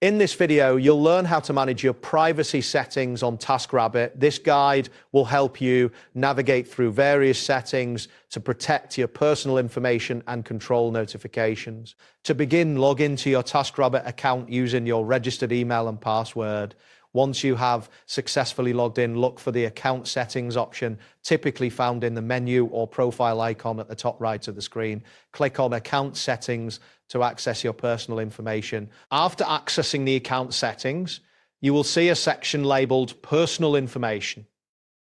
In this video, you'll learn how to manage your privacy settings on Taskrabbit. This guide will help you navigate through various settings to protect your personal information and control notifications. To begin, log into your Taskrabbit account using your registered email and password. Once you have successfully logged in, look for the account settings option, typically found in the menu or profile icon at the top right of the screen. Click on account settings to access your personal information. After accessing the account settings, you will see a section labeled personal information.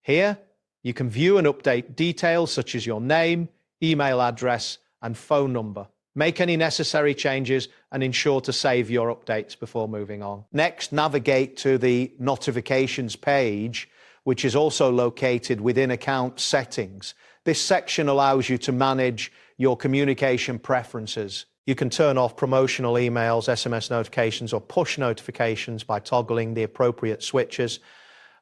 Here, you can view and update details such as your name, email address, and phone number. Make any necessary changes and ensure to save your updates before moving on. Next, navigate to the notifications page, which is also located within account settings. This section allows you to manage your communication preferences. You can turn off promotional emails, SMS notifications, or push notifications by toggling the appropriate switches.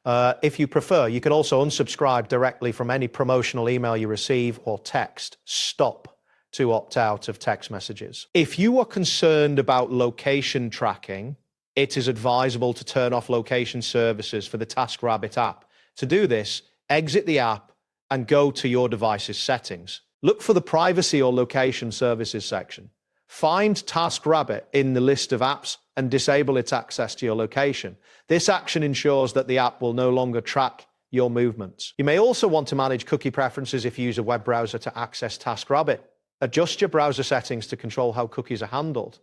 If you prefer, you can also unsubscribe directly from any promotional email you receive or text. Stop to opt out of text messages. If you are concerned about location tracking, it is advisable to turn off location services for the Taskrabbit app. To do this, exit the app and go to your device's settings. Look for the privacy or location services section. Find Taskrabbit in the list of apps and disable its access to your location. This action ensures that the app will no longer track your movements. You may also want to manage cookie preferences if you use a web browser to access Taskrabbit. Adjust your browser settings to control how cookies are handled.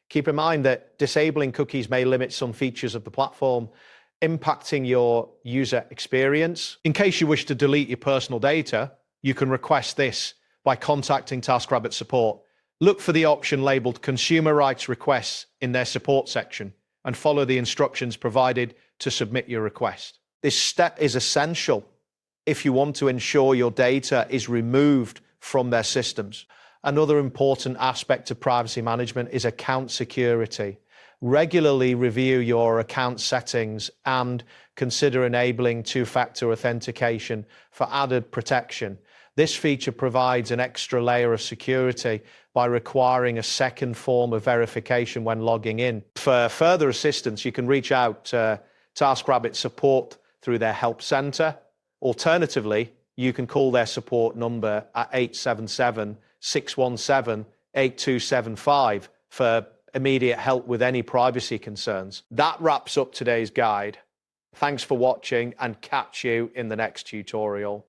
Keep in mind that disabling cookies may limit some features of the platform, impacting your user experience. In case you wish to delete your personal data, you can request this by contacting Taskrabbit support. Look for the option labeled Consumer Rights Requests in their support section and follow the instructions provided to submit your request. This step is essential if you want to ensure your data is removed from their systems. Another important aspect of privacy management is account security. Regularly review your account settings and consider enabling two-factor authentication for added protection. This feature provides an extra layer of security by requiring a second form of verification when logging in. For further assistance, you can reach out to Taskrabbit support through their help center. Alternatively, you can call their support number at 877-617-8275 for immediate help with any privacy concerns. That wraps up today's guide. Thanks for watching and catch you in the next tutorial.